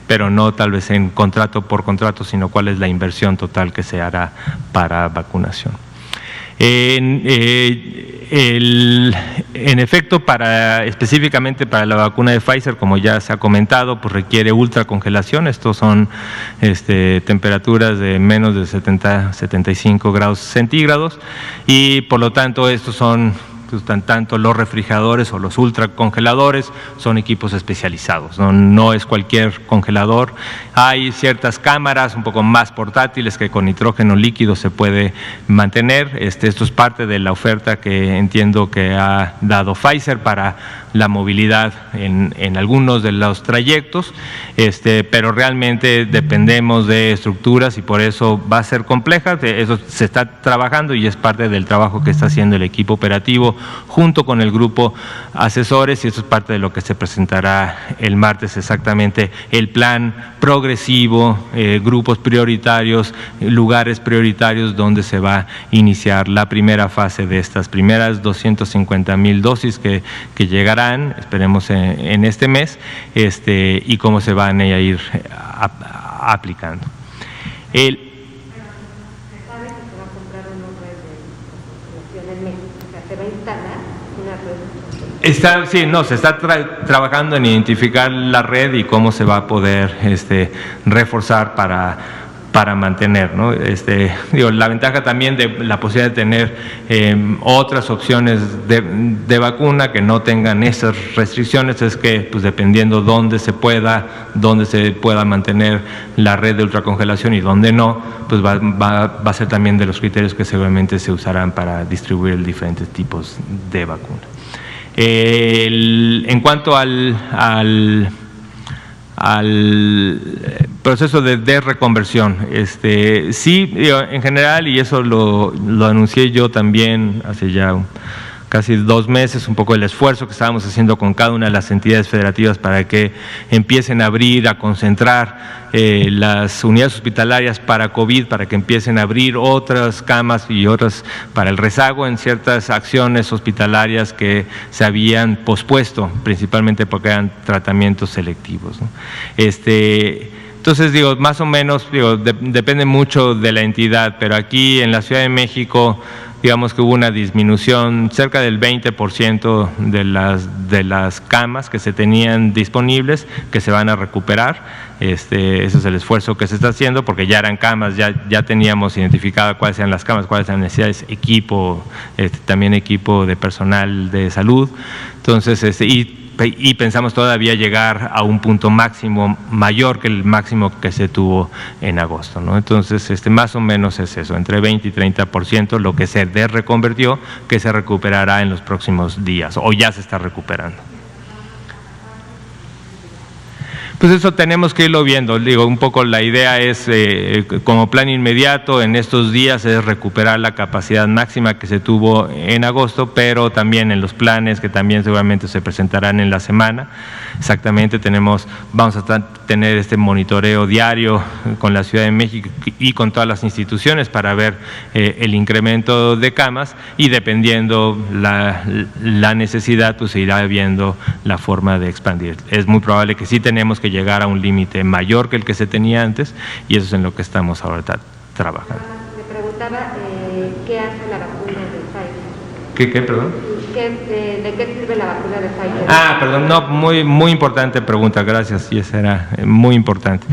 Speaker 1: pero no tal vez en contrato por contrato, sino cuál es la inversión total que se hará para vacunación. En efecto, específicamente para la vacuna de Pfizer, como ya se ha comentado, pues requiere ultracongelación. Estos son temperaturas de menos de 75 grados centígrados y por lo tanto estos son tanto los refrigeradores o los ultracongeladores son equipos especializados, no es cualquier congelador. Hay ciertas cámaras un poco más portátiles que con nitrógeno líquido se puede mantener. Esto es parte de la oferta que entiendo que ha dado Pfizer para la movilidad en algunos de los trayectos, pero realmente dependemos de estructuras y por eso va a ser compleja. Eso se está trabajando y es parte del trabajo que está haciendo el equipo operativo consultivo junto con el grupo asesores, y esto es parte de lo que se presentará el martes, exactamente el plan progresivo, grupos prioritarios, lugares prioritarios donde se va a iniciar la primera fase de estas primeras 250,000 dosis que llegarán, esperemos en este mes, y cómo se van a ir aplicando. Se está trabajando en identificar la red y cómo se va a poder reforzar para mantener, ¿no? La ventaja también de la posibilidad de tener otras opciones de vacuna que no tengan esas restricciones es que, pues, dependiendo dónde se pueda mantener la red de ultracongelación y dónde no, pues va a ser también de los criterios que seguramente se usarán para distribuir diferentes tipos de vacuna. En cuanto al proceso de reconversión, sí, en general, y eso lo anuncié yo también hace ya casi 2 meses, un poco el esfuerzo que estábamos haciendo con cada una de las entidades federativas para que empiecen a abrir, a concentrar las unidades hospitalarias para COVID, para que empiecen a abrir otras camas y otras para el rezago en ciertas acciones hospitalarias que se habían pospuesto, principalmente porque eran tratamientos selectivos, ¿no? Entonces, más o menos, depende mucho de la entidad, pero aquí en la Ciudad de México, digamos que hubo una disminución cerca del 20% de las camas que se tenían disponibles, que se van a recuperar. Ese es el esfuerzo que se está haciendo, porque ya eran camas, ya teníamos identificado cuáles eran las camas, cuáles eran las necesidades, equipo, también equipo de personal de salud. Entonces, y pensamos todavía llegar a un punto máximo mayor que el máximo que se tuvo en agosto, ¿no? Entonces, más o menos es eso, entre 20 y 30% lo que se reconvirtió, que se recuperará en los próximos días, o ya se está recuperando. Pues eso tenemos que irlo viendo, un poco la idea es, como plan inmediato en estos días, es recuperar la capacidad máxima que se tuvo en agosto, pero también en los planes que también seguramente se presentarán en la semana. Exactamente, vamos a tener este monitoreo diario con la Ciudad de México y con todas las instituciones para ver el incremento de camas, y dependiendo la necesidad, pues se irá viendo la forma de expandir. Es muy probable que sí tenemos que llegar a un límite mayor que el que se tenía antes, y eso es en lo que estamos ahora trabajando.
Speaker 2: Me preguntaba qué hace la vacuna de Pfizer.
Speaker 1: ¿Qué, perdón?
Speaker 2: ¿De qué sirve la vacuna de Pfizer?
Speaker 1: Perdón, no, muy importante pregunta, gracias, y esa era muy importante.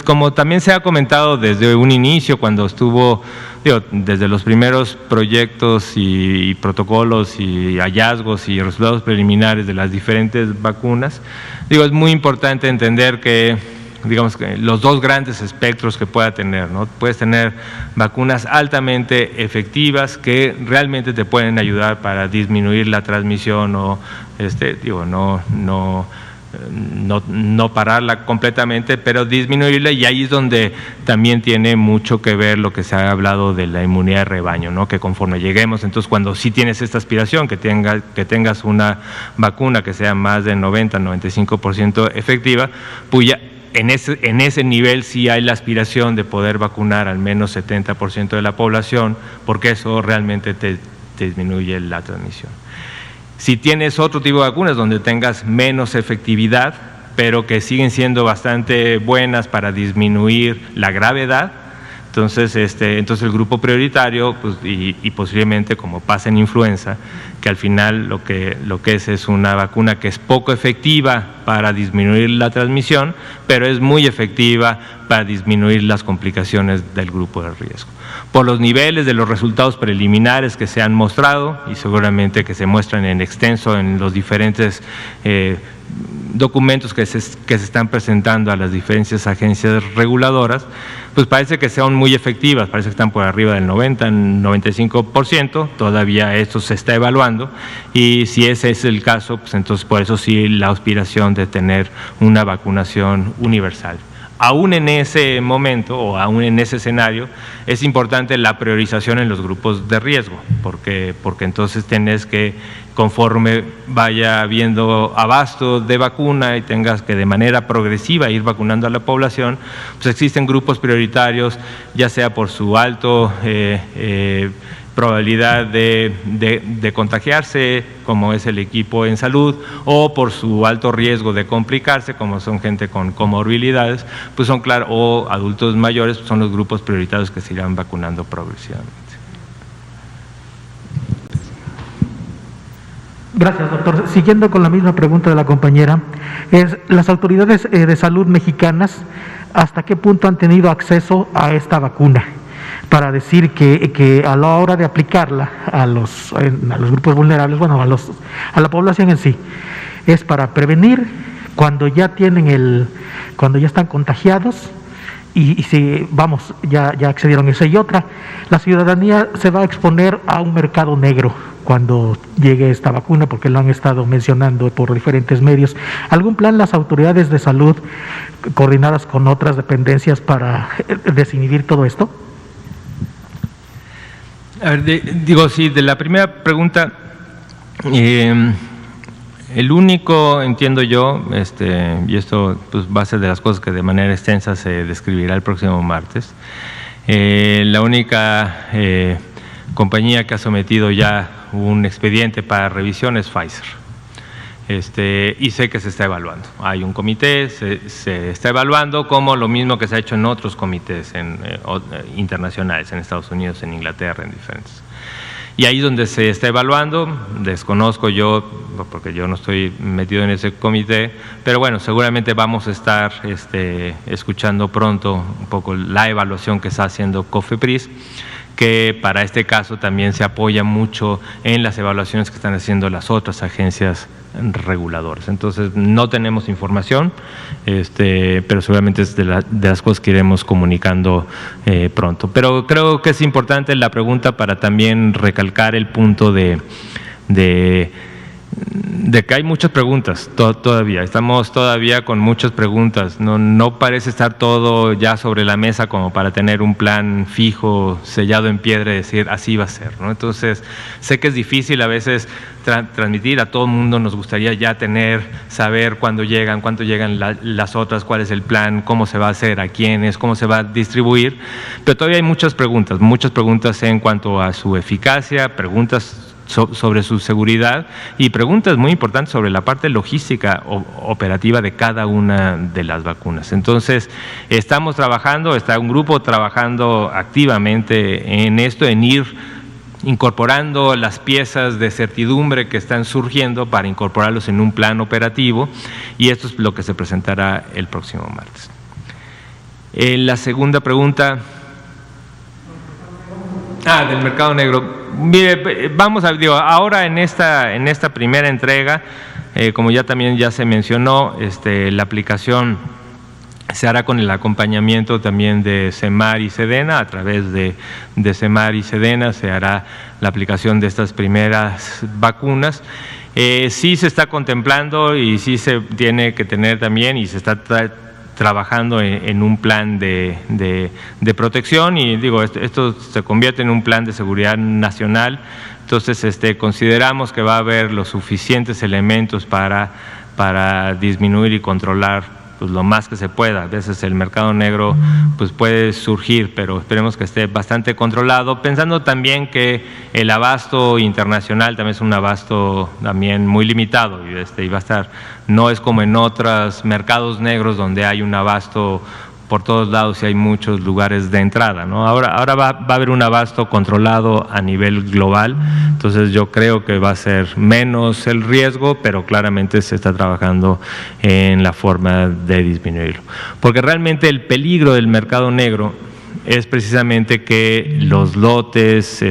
Speaker 1: Como también se ha comentado desde un inicio, cuando estuvo, desde los primeros proyectos y protocolos y hallazgos y resultados preliminares de las diferentes vacunas, es muy importante entender que, que los dos grandes espectros que pueda tener, ¿no? Puedes tener vacunas altamente efectivas que realmente te pueden ayudar para disminuir la transmisión o, no pararla completamente, pero disminuirla, y ahí es donde también tiene mucho que ver lo que se ha hablado de la inmunidad de rebaño, ¿no? Que conforme lleguemos, entonces cuando sí tienes esta aspiración, que tengas una vacuna que sea más de 90-95% efectiva, pues ya en ese nivel sí hay la aspiración de poder vacunar al menos 70% de la población, porque eso realmente te disminuye la transmisión. Si tienes otro tipo de vacunas donde tengas menos efectividad, pero que siguen siendo bastante buenas para disminuir la gravedad, entonces el grupo prioritario, pues, y posiblemente, como pasa en influenza, que al final lo que es una vacuna que es poco efectiva para disminuir la transmisión, pero es muy efectiva para disminuir las complicaciones del grupo de riesgo. Por los niveles de los resultados preliminares que se han mostrado, y seguramente que se muestran en extenso en los diferentes documentos que se están presentando a las diferentes agencias reguladoras, pues parece que son muy efectivas, parece que están por arriba del 90-95%, todavía esto se está evaluando, y si ese es el caso, pues entonces por eso sí la aspiración de tener una vacunación universal. aún en ese momento o aún en ese escenario es importante la priorización en los grupos de riesgo, porque entonces tienes que, conforme vaya habiendo abasto de vacuna y tengas que de manera progresiva ir vacunando a la población, pues existen grupos prioritarios, ya sea por su alto probabilidad de contagiarse, como es el equipo en salud, o por su alto riesgo de complicarse, como son gente con comorbilidades, pues son, claro, o adultos mayores, pues son los grupos prioritarios que se irán vacunando progresivamente.
Speaker 3: Gracias, doctor. Siguiendo con la misma pregunta de la compañera, las autoridades de salud mexicanas, ¿hasta qué punto han tenido acceso a esta vacuna? Para decir que a la hora de aplicarla a los grupos vulnerables, bueno, a la población en sí, es para prevenir cuando ya cuando ya están contagiados y si, vamos, ya accedieron a eso. Y otra, la ciudadanía se va a exponer a un mercado negro cuando llegue esta vacuna, porque lo han estado mencionando por diferentes medios. ¿Algún plan las autoridades de salud coordinadas con otras dependencias para desinhibir todo esto?
Speaker 1: A ver, sí, de la primera pregunta, el único, entiendo yo, y esto pues, va a ser de las cosas que de manera extensa se describirá el próximo martes, la única compañía que ha sometido ya un expediente para revisión es Pfizer. Y sé que se está evaluando. Hay un comité, se está evaluando, como lo mismo que se ha hecho en otros comités internacionales, en Estados Unidos, en Inglaterra, en diferentes. Y ahí es donde se está evaluando. Desconozco yo, porque yo no estoy metido en ese comité, pero bueno, seguramente vamos a estar escuchando pronto un poco la evaluación que está haciendo COFEPRIS, que para este caso también se apoya mucho en las evaluaciones que están haciendo las otras agencias reguladoras. Entonces no tenemos información, pero seguramente es de las cosas que iremos comunicando pronto. Pero creo que es importante la pregunta para también recalcar el punto de que hay muchas preguntas todavía, estamos todavía con muchas preguntas, no parece estar todo ya sobre la mesa como para tener un plan fijo, sellado en piedra y decir así va a ser, ¿no? Entonces sé que es difícil a veces transmitir, a todo el mundo nos gustaría ya saber cuándo llegan, cuánto llegan las otras, cuál es el plan, cómo se va a hacer, a quiénes, cómo se va a distribuir, pero todavía hay muchas preguntas en cuanto a su eficacia, preguntas sobre su seguridad y preguntas muy importantes sobre la parte logística operativa de cada una de las vacunas. Entonces, estamos trabajando, está un grupo trabajando activamente en esto, en ir incorporando las piezas de certidumbre que están surgiendo para incorporarlos en un plan operativo, y esto es lo que se presentará el próximo martes. La segunda pregunta… del mercado negro. Mire, vamos ahora en esta primera entrega, como también se mencionó, la aplicación se hará con el acompañamiento también de CEMAR y SEDENA. A través de CEMAR y SEDENA se hará la aplicación de estas primeras vacunas. Sí se está contemplando y sí se tiene que tener también, y se está trabajando en un plan de protección, y esto se convierte en un plan de seguridad nacional. Entonces consideramos que va a haber los suficientes elementos para disminuir y controlar pues lo más que se pueda. A veces el mercado negro pues puede surgir, pero esperemos que esté bastante controlado, pensando también que el abasto internacional también es un abasto también muy limitado, y va a estar, no es como en otros mercados negros donde hay un abasto por todos lados y hay muchos lugares de entrada, ¿no? Ahora va a haber un abasto controlado a nivel global, entonces yo creo que va a ser menos el riesgo, pero claramente se está trabajando en la forma de disminuirlo. Porque realmente el peligro del mercado negro es precisamente que los lotes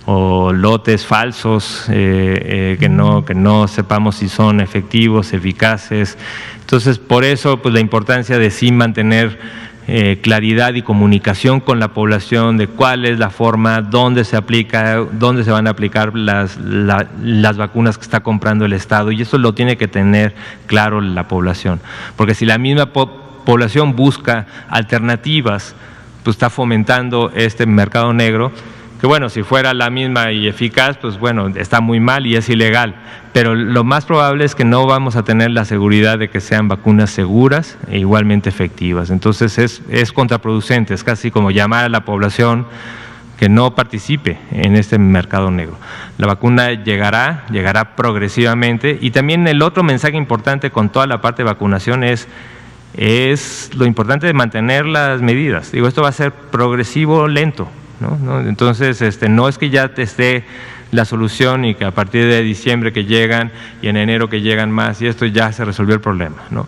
Speaker 1: o lotes falsos que no sepamos si son efectivos, eficaces. Entonces, por eso pues la importancia de sí mantener claridad y comunicación con la población de cuál es la forma, dónde se aplica, dónde se van a aplicar las vacunas que está comprando el Estado, y eso lo tiene que tener claro la población, porque si la misma población busca alternativas, pues está fomentando este mercado negro, que bueno, si fuera la misma y eficaz, pues bueno, está muy mal y es ilegal, pero lo más probable es que no vamos a tener la seguridad de que sean vacunas seguras e igualmente efectivas. Entonces es contraproducente, es casi como llamar a la población que no participe en este mercado negro. La vacuna llegará progresivamente, y también el otro mensaje importante con toda la parte de vacunación es lo importante de mantener las medidas. Digo, esto va a ser progresivo, lento, ¿no? Entonces, no es que ya esté la solución y que a partir de diciembre que llegan y en enero que llegan más y esto ya se resolvió el problema, ¿no?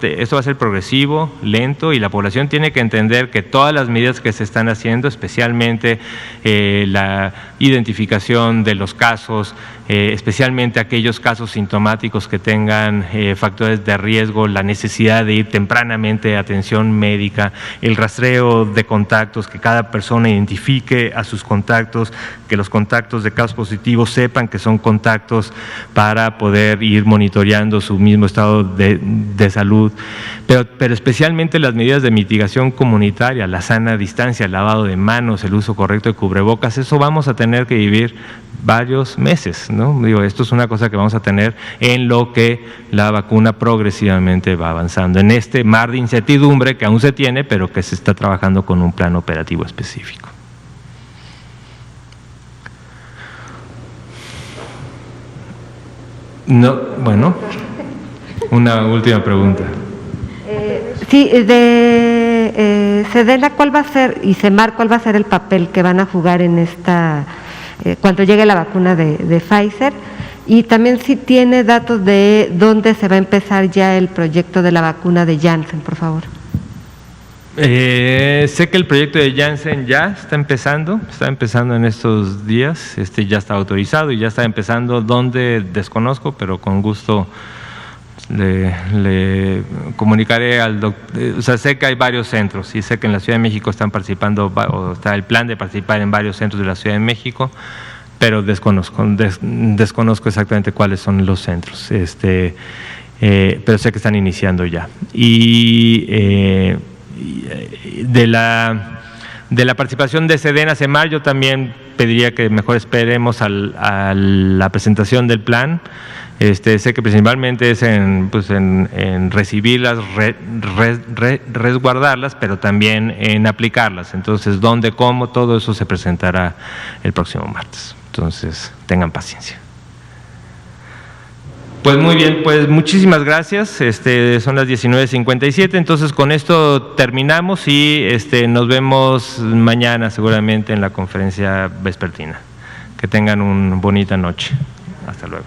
Speaker 1: Esto va a ser progresivo, lento, y la población tiene que entender que todas las medidas que se están haciendo, especialmente la identificación de los casos, especialmente aquellos casos sintomáticos que tengan factores de riesgo, la necesidad de ir tempranamente a atención médica, el rastreo de contactos, que cada persona identifique a sus contactos, que los contactos de casos positivos sepan que son contactos para poder ir monitoreando su mismo estado de salud, pero especialmente las medidas de mitigación comunitaria, la sana distancia, el lavado de manos, el uso correcto de cubrebocas. Eso vamos a tener que vivir varios meses, ¿no? Digo, esto es una cosa que vamos a tener en lo que la vacuna progresivamente va avanzando, en este mar de incertidumbre que aún se tiene, pero que se está trabajando con un plan operativo específico. No, bueno, una última pregunta.
Speaker 2: Sí, de Sedena, ¿cuál va a ser, y Semar, cuál va a ser el papel que van a jugar en esta, cuando llegue la vacuna de Pfizer? Y también si tiene datos de dónde se va a empezar ya el proyecto de la vacuna de Janssen, por favor.
Speaker 1: Sé que el proyecto de Janssen ya está empezando en estos días, ya está autorizado y ya está empezando. Dónde desconozco, pero con gusto le comunicaré al doctor. O sea, sé que hay varios centros y sé que en la Ciudad de México están participando, o está el plan de participar en varios centros de la Ciudad de México, pero desconozco exactamente cuáles son los centros, pero sé que están iniciando ya. Y de la participación de Sedena Semar, yo también pediría que mejor esperemos a la presentación del plan. Sé que principalmente es en recibirlas, resguardarlas, pero también en aplicarlas. Entonces, dónde, cómo, todo eso se presentará el próximo martes. Entonces, tengan paciencia. Pues muy bien, pues muchísimas gracias. Son las 19:57, entonces con esto terminamos y nos vemos mañana seguramente en la conferencia vespertina. Que tengan una bonita noche. Hasta luego.